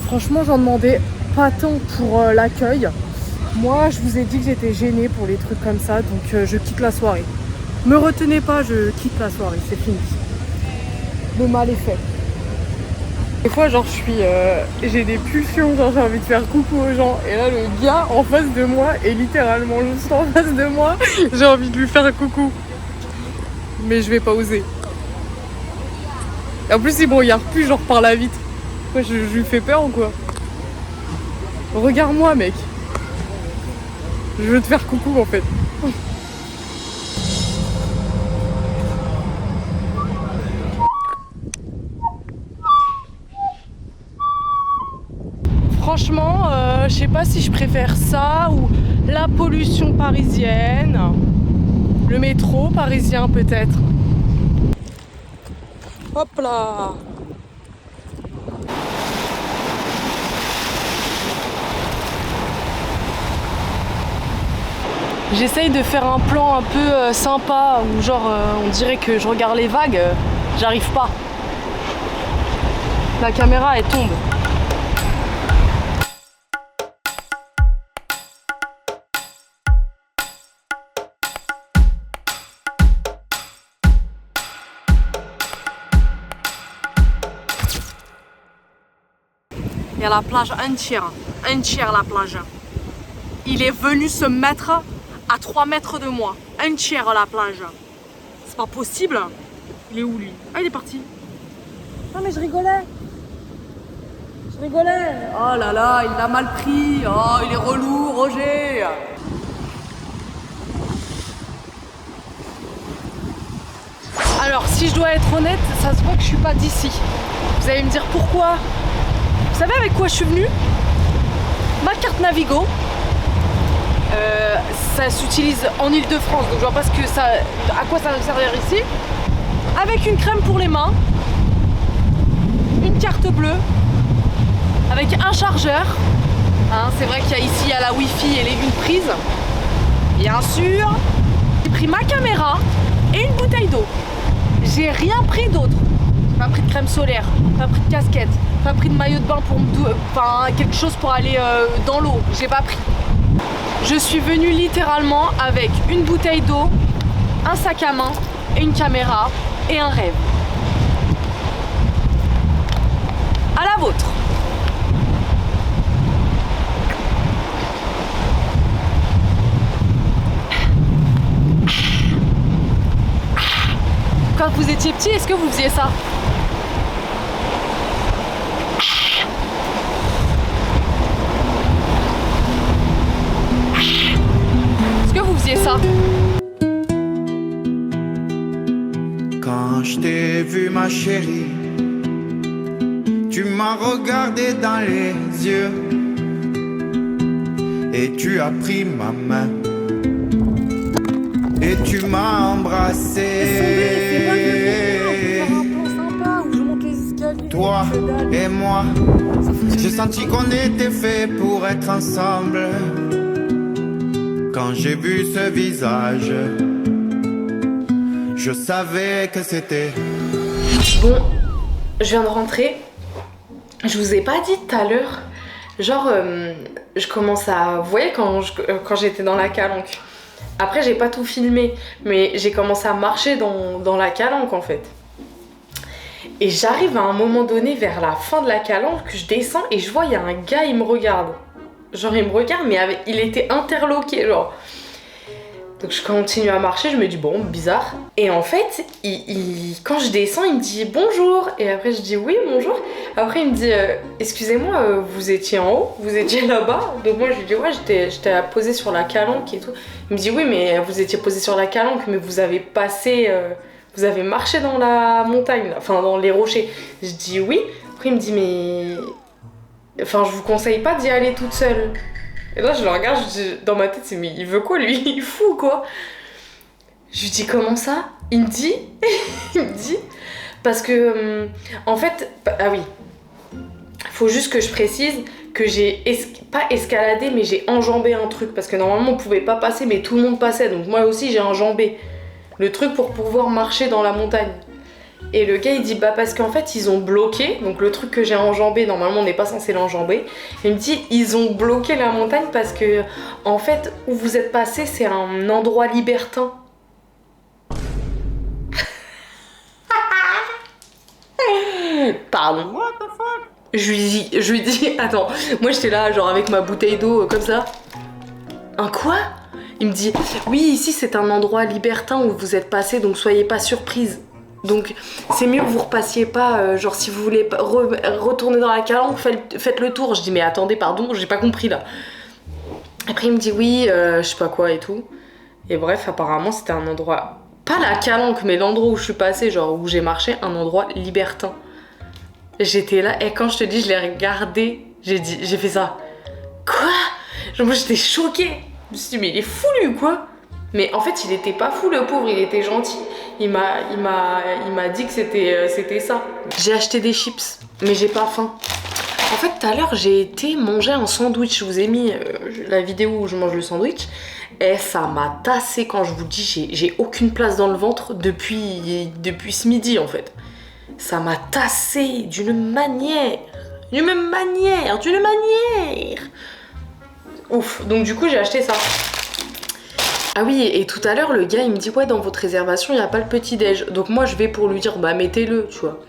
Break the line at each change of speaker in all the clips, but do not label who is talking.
Franchement, j'en demandais pas tant pour l'accueil. Moi, je vous ai dit que j'étais gênée pour les trucs comme ça, donc je quitte la soirée. Me retenez pas, je quitte la soirée, c'est fini. Le mal est fait. Des fois, genre, j'ai des pulsions, genre, j'ai envie de faire coucou aux gens. Et là, le gars en face de moi est littéralement juste en face de moi. J'ai envie de lui faire un coucou. Mais je vais pas oser. Et en plus, il me regarde plus, genre, par la vitre. Moi, je lui fais peur ou quoi? Regarde-moi, mec. Je veux te faire coucou, en fait. Franchement, je sais pas si je préfère ça ou la pollution parisienne, le métro parisien peut-être. Hop là! J'essaye de faire un plan un peu sympa où genre on dirait que je regarde les vagues, j'arrive pas. La caméra elle tombe. Il y a la plage entière la plage. Il est venu se mettre à 3 mètres de moi. Entière la plage. C'est pas possible. Il est où lui? Ah, il est parti. Non mais je rigolais. Je rigolais. Oh là là, il l'a mal pris. Oh, il est relou, Roger. Alors, si je dois être honnête, ça se voit que je suis pas d'ici. Vous allez me dire pourquoi? Vous savez avec quoi je suis venue? Ma carte Navigo. Ça s'utilise en Ile-de-France, donc je vois pas à quoi ça va me servir ici. Avec une crème pour les mains, une carte bleue, avec un chargeur. Hein, c'est vrai qu'il y a ici la Wi-Fi et une prise. Bien sûr, j'ai pris ma caméra et une bouteille d'eau. J'ai rien pris d'autre. Pas pris de crème solaire, pas pris de casquette, pas pris de maillot de bain pour quelque chose pour aller dans l'eau. J'ai pas pris. Je suis venue littéralement avec une bouteille d'eau, un sac à main, et une caméra et un rêve. À la vôtre. Quand vous étiez petit, est-ce que vous faisiez ça? Est-ce que vous faisiez ça?
Quand je t'ai vu ma chérie, tu m'as regardé dans les yeux et tu as pris ma main et tu m'as embrassé. Toi et moi, j'ai senti qu'on était fait pour être ensemble. Quand j'ai vu ce visage, je savais que c'était...
Bon, je viens de rentrer. Je vous ai pas dit tout à l'heure. Genre, je commence à... Vous voyez quand j'étais dans la calanque. Après, j'ai pas tout filmé, mais j'ai commencé à marcher dans la calanque en fait. Et j'arrive à un moment donné vers la fin de la calanque, je descends et je vois il y a un gars, il me regarde. Genre il me regarde mais il était interloqué genre. Donc je continue à marcher, je me dis bon bizarre. Et en fait quand je descends il me dit bonjour. Et après je dis oui bonjour. Après il me dit excusez-moi vous étiez en haut, vous étiez là-bas. Donc moi je lui dis ouais j'étais posée sur la calanque et tout. Il me dit oui mais vous étiez posée sur la calanque mais vous avez passé... Vous avez marché dans la montagne, enfin dans les rochers. Je dis oui. Après il me dit mais... Enfin je vous conseille pas d'y aller toute seule. Et là je le regarde, dans ma tête c'est mais il veut quoi lui? Il est fou quoi? Je lui dis comment ça? Il me dit... il me dit... Parce que en fait... Ah oui. Faut juste que je précise que j'ai pas escaladé mais j'ai enjambé un truc. Parce que normalement on pouvait pas passer mais tout le monde passait. Donc moi aussi j'ai enjambé le truc pour pouvoir marcher dans la montagne. Et le gars il dit bah parce qu'en fait ils ont bloqué, donc le truc que j'ai enjambé, normalement on n'est pas censé l'enjamber. Il me dit ils ont bloqué la montagne parce que en fait où vous êtes passé c'est un endroit libertin. Pardon.
What the fuck?
Je lui dis, attends, moi j'étais là genre avec ma bouteille d'eau comme ça. Un quoi? Il me dit oui ici c'est un endroit libertin où vous êtes passé donc soyez pas surprise. Donc c'est mieux que vous repassiez pas, genre si vous voulez retourner dans la calanque, faites le tour. Je dis mais attendez pardon, j'ai pas compris là. Après il me dit oui, je sais pas quoi et tout. Et bref apparemment c'était un endroit, pas la calanque mais l'endroit où je suis passée, genre où j'ai marché, un endroit libertin. J'étais là et quand je te dis je l'ai regardé, j'ai fait ça. Quoi? Genre moi j'étais choquée. Je me suis dit mais il est fou lui ou quoi? Mais en fait il était pas fou le pauvre, il était gentil. Il m'a dit que c'était ça. J'ai acheté des chips, mais j'ai pas faim. En fait tout à l'heure j'ai été manger un sandwich. Je vous ai mis la vidéo où je mange le sandwich. Et ça m'a tassé quand je vous dis j'ai aucune place dans le ventre depuis ce midi en fait. Ça m'a tassé d'une manière. Ouf, donc du coup j'ai acheté ça. Ah oui, et tout à l'heure le gars il me dit ouais dans votre réservation il n'y a pas le petit déj. Donc moi je vais pour lui dire bah mettez-le tu vois.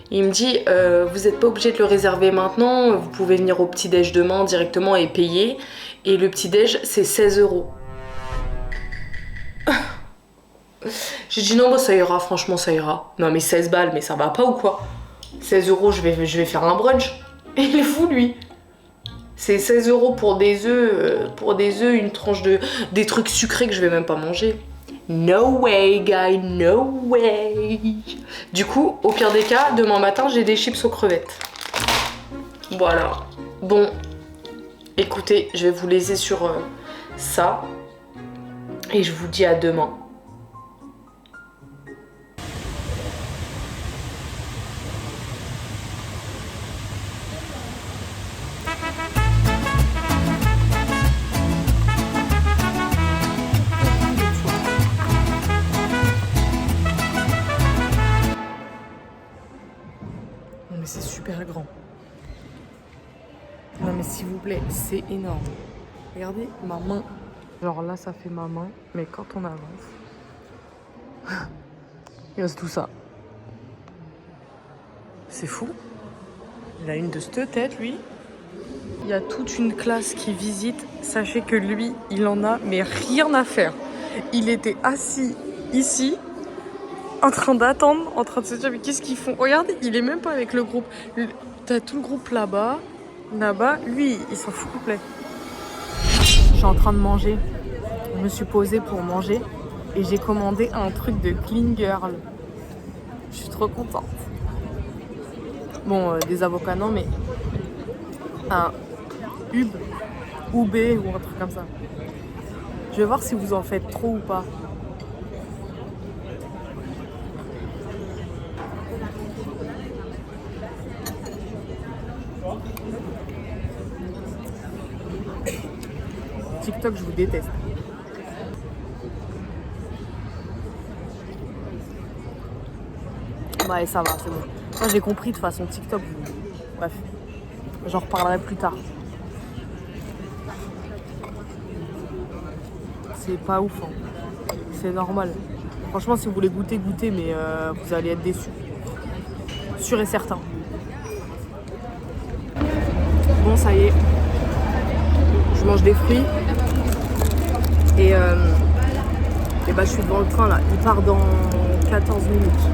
Il me dit vous n'êtes pas obligé de le réserver maintenant, vous pouvez venir au petit déj demain directement et payer. Et le petit déj c'est 16 €. J'ai dit non bah ça ira, franchement ça ira. Non mais 16 balles mais ça va pas ou quoi? 16 € je vais faire un brunch. Et il est fou lui. C'est 16 € pour des œufs, une tranche des trucs sucrés que je vais même pas manger. No way guy, no way. Du coup au pire des cas demain matin j'ai des chips aux crevettes. Voilà. Bon écoutez je vais vous laisser sur ça. Et je vous dis à demain. Non mais c'est super grand. Non mais s'il vous plaît, c'est énorme. Regardez ma main. Genre là ça fait ma main, mais quand on avance, il reste tout ça. C'est fou. Il a une de cette tête lui. Il y a toute une classe qui visite. Sachez que lui, il en a mais rien à faire. Il était assis ici, en train d'attendre, en train de se dire mais qu'est-ce qu'ils font? Regardez, il est même pas avec le groupe. T'as tout le groupe là-bas, lui, il s'en fout complet. Je suis en train de manger. Je me suis posée pour manger et j'ai commandé un truc de clean girl. Je suis trop contente. Bon, des avocats non, mais un Ube ou un truc comme ça. Je vais voir si vous en faites trop ou pas. TikTok, je vous déteste. Ouais, ça va, c'est bon. Moi, j'ai compris de toute façon TikTok. Bref, j'en reparlerai plus tard. C'est pas ouf, hein. C'est normal. Franchement, si vous voulez goûter, mais vous allez être déçus. Sûr et certain. Bon, ça y est. Je mange des fruits. Et bah, je suis devant le train là. Il part dans 14 minutes.